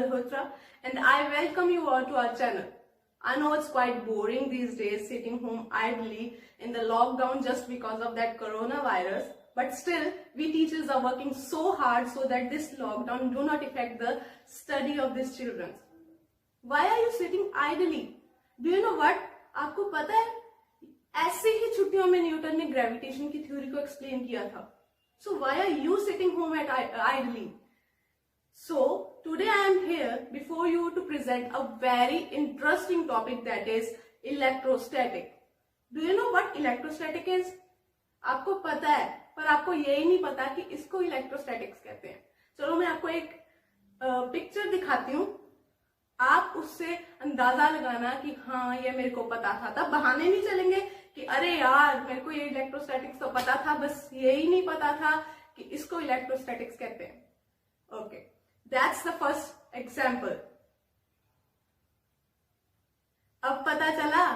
Malhotra and I welcome you all to our channel. I know it's quite boring these days sitting home idly in the lockdown just because of that coronavirus, but still we teachers are working so hard so that this lockdown do not affect the study of these children. Why are you sitting idly? Do you know what? आपको पता है ऐसे ही छुट्टियों में Newton ने gravitation की theory को explain किया था. So why are you sitting home at idly? So today I am here before you to present a very interesting topic, that is electrostatic. Do you know what electrostatic is? आपको पता है पर आपको यही नहीं पता कि इसको इलेक्ट्रोस्टैटिक्स कहते हैं. चलो मैं आपको एक पिक्चर दिखाती हूँ, आप उससे अंदाजा लगाना कि हाँ ये मेरे को पता था. तब बहाने नहीं चलेंगे कि अरे यार मेरे को ये इलेक्ट्रोस्टैटिक्स तो पता था, बस यही नहीं पता था कि इसको इलेक्ट्रोस्टैटिक्स कहते हैं. Okay, that's the first example. अब पता चला,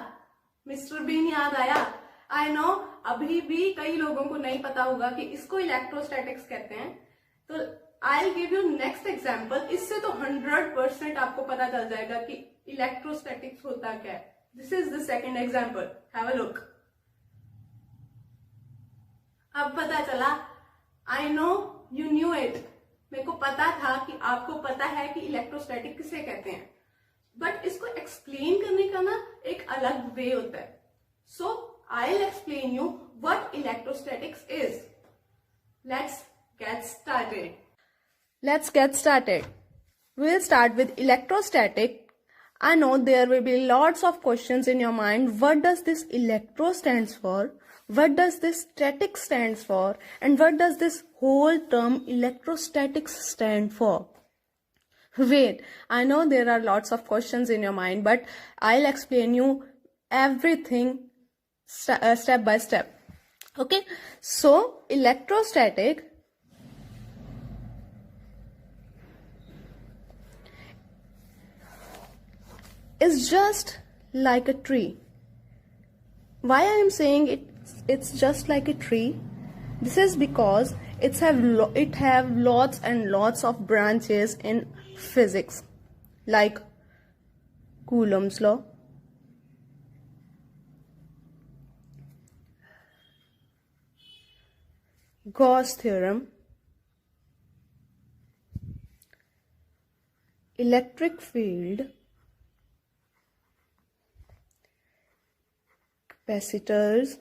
मिस्टर बीन याद आया. आई नो अभी भी कई लोगों को नहीं पता होगा कि इसको इलेक्ट्रोस्टैटिक्स कहते हैं. तो आई गिव यू नेक्स्ट एग्जाम्पल. इससे तो 100% आपको पता चल जाएगा कि इलेक्ट्रोस्टैटिक्स होता क्या है. This is the second example. Have a look. अब पता चला. I know you knew it. मेरे को पता था कि आपको पता है कि इलेक्ट्रोस्टैटिक किसे कहते हैं, बट इसको एक्सप्लेन करने का ना एक अलग वे होता है. So I will explain you what electrostatics is. Let's get started. Let's get started. We'll start with electrostatic. I know there will be lots of questions in your mind. What does this electro stands for? What does this static stands for? And what does this whole term electrostatics stand for? Wait, I know there are lots of questions in your mind, but I'll explain you everything step by step. Okay, so electrostatic is just like a tree. Why I am saying it's just like a tree? This is because it have lots and lots of branches in physics, like Coulomb's law, Gauss theorem, electric field, capacitors,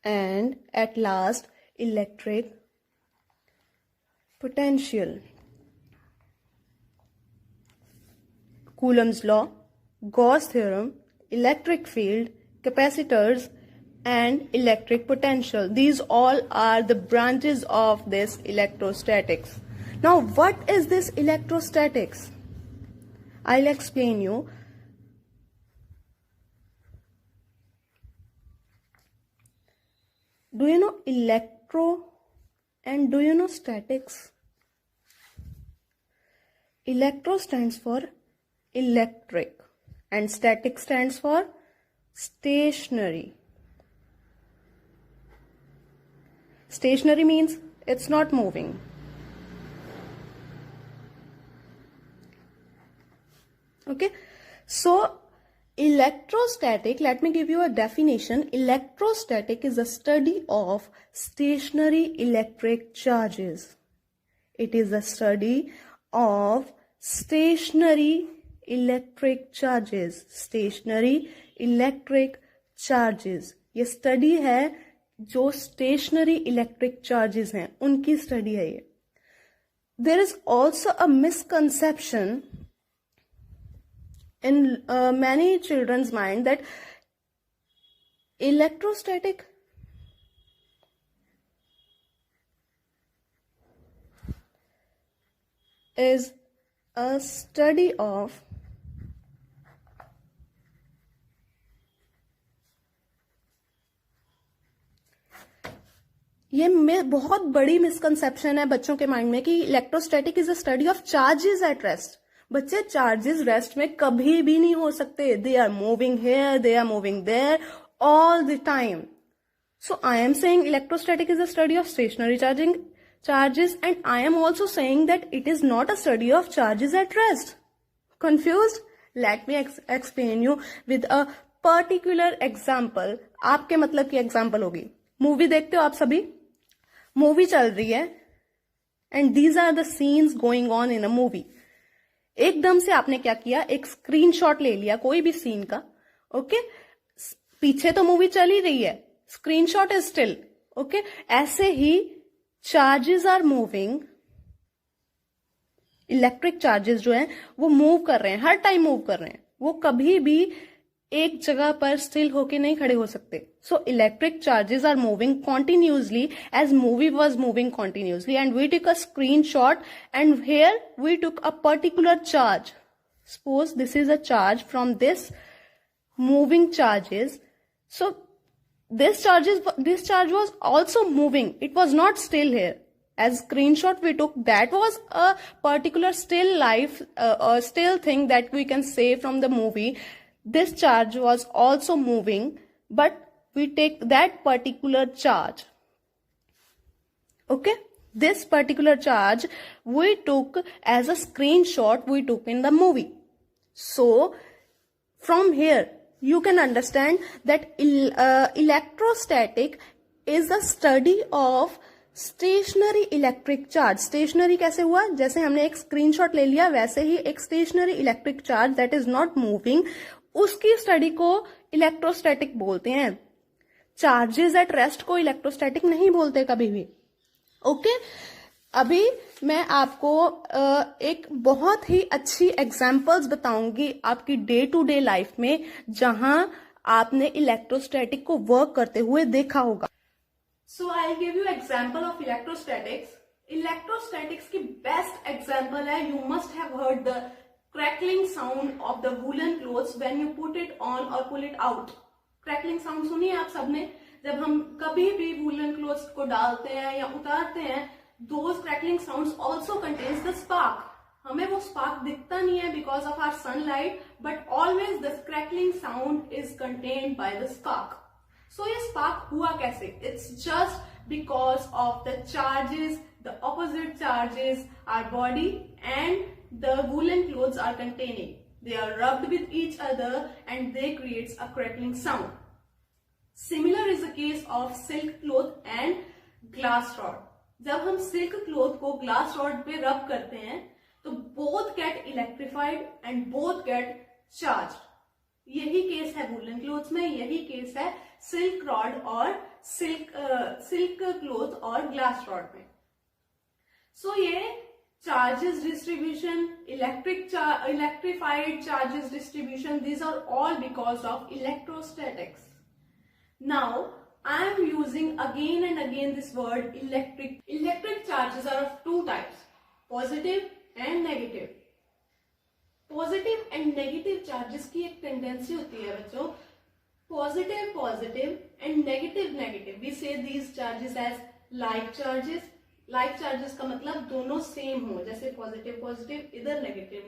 and at last electric potential. Coulomb's law, Gauss theorem, electric field, capacitors, and electric potential. These all are the branches of this electrostatics. Now, what is this electrostatics? I'll explain you. Do you know electro and do you know statics? Electro stands for electric and static stands for stationary. Stationary means it's not moving. Okay, so electrostatic, let me give you a definition. Electrostatic is a study of stationary electric charges. It is a study of stationary electric charges. Stationary electric charges. ये study है जो stationary electric charges हैं, उनकी study है ये. There is also a misconception in many children's mind that electrostatic is a study of ये बहुत बड़ी मिसकंसेप्शन है बच्चों के माइंड में कि electrostatic is a study of charges at rest. बच्चे चार्जेस रेस्ट में कभी भी नहीं हो सकते. They are moving here, they are moving there all the time. So I am saying electrostatic is a study of stationary charges, and I am also saying that it is not a study of charges at rest. Confused? Let me explain you with a particular example. आपके मतलब की example होगी. Movie देखते हो आप सभी? Movie चल रही है and these are the scenes going on in a movie. एकदम से आपने क्या किया, एक स्क्रीनशॉट ले लिया कोई भी सीन का. ओके, पीछे तो मूवी चल ही रही है, स्क्रीनशॉट इज स्टिल. ओके, ऐसे ही charges are moving. Electric charges जो हैं वो मूव कर रहे हैं, हर टाइम मूव कर रहे हैं. वो कभी भी एक जगह पर स्टिल होके नहीं खड़े हो सकते. So electric charges are moving continuously as movie was moving continuously, and we took a screen shot and here we took a particular charge. Suppose this is a charge from this moving charges. So this charge was also moving. It was not still here. As screenshot we took, that was a particular still life, a still thing that we can say from the movie. This charge was also moving, but we take that particular charge. Okay, this particular charge we took as a screenshot we took in the movie. So from here you can understand that electrostatic is the study of stationary electric charge. Stationary कैसे हुआ? जैसे हमने एक screenshot ले लिया, वैसे ही एक stationary electric charge that is not moving, उसकी स्टडी को इलेक्ट्रोस्टैटिक बोलते हैं. चार्जेस एट रेस्ट को इलेक्ट्रोस्टैटिक नहीं बोलते कभी भी. ओके, अभी मैं आपको एक बहुत ही अच्छी एग्जांपल्स बताऊंगी आपकी डे टू डे लाइफ में, जहां आपने इलेक्ट्रोस्टैटिक को वर्क करते हुए देखा होगा. So I give you example of electrostatics. Electrostatics की बेस्ट एग्जांपल है, you must have heard the crackling sound of the woollen clothes when you put it on और pull it out. Crackling sound सुनी आप सबने? जब हम कभी भी वूलन क्लोथ्स को डालते हैं या उतारते हैं, those crackling sounds also contains the spark. हमें वो spark दिखता नहीं है because of our sunlight, but always the crackling sound is contained by the spark. So ये spark हुआ कैसे? It's just because of the charges, the opposite charges our body and the woolen clothes are containing. They are rubbed with each other and they creates a crackling sound. Similar is the case of silk cloth and glass rod. जब हम silk cloth को glass rod पे रब करते हैं तो both get electrified and both get charge. यही case है वूलन क्लोथ्स में, यही केस है सिल्क रॉड और सिल्क क्लोथ और ग्लास रॉड में. सो ये charges distribution, electrified charges distribution, these are all because of electrostatics. Now I am using again and again this word electric. Electric charges are of two types, positive and negative. Positive and negative charges की एक tendency होती है बच्चों, positive and negative. We say these charges as like charges. Like charges का मतलब दोनों same हो, जैसे positive इधर negative.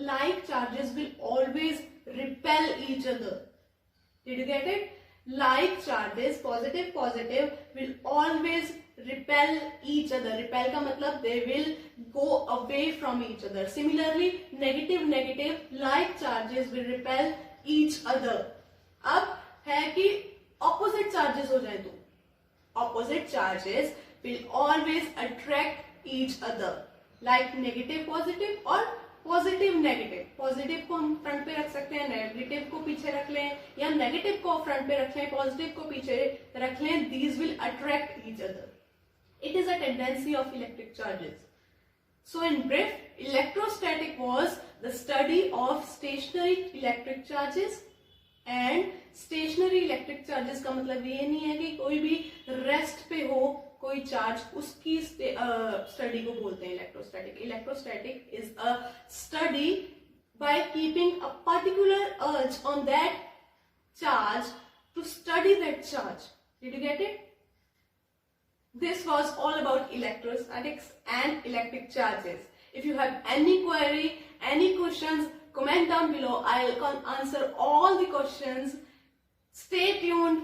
Like charges will always repel each other. Did you get it? Like charges, positive will always repel each other. Repel का मतलब they will go away from each other. Similarly, negative like charges will repel each other. अब है कि opposite charges हो जाए तो opposite charges will always attract each other. Like negative positive और positive negative. Positive को हम फ्रंट पे रख सकते हैं, नेगेटिव को पीछे रख लें, या नेगेटिव को फ्रंट पे रख लें, पॉजिटिव को पीछे रख लें. These will attract each other. It is a tendency of electric charges. So in brief, electrostatic was the study of stationary electric charges. And stationary electric charges का मतलब ये नहीं है कि कोई भी रेस्ट पे हो कोई चार्ज, उसकी स्टडी को बोलते हैं electrostatic. Electrostatic is a study by keeping a particular urge on that charge to study that charge. Did you get it? This was all about electrostatics and electric charges. If you have any query, any questions, comment down below. I'll answer all the questions. Stay tuned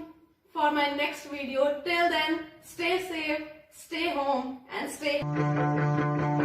for my next video. Till then, stay safe, stay home and stay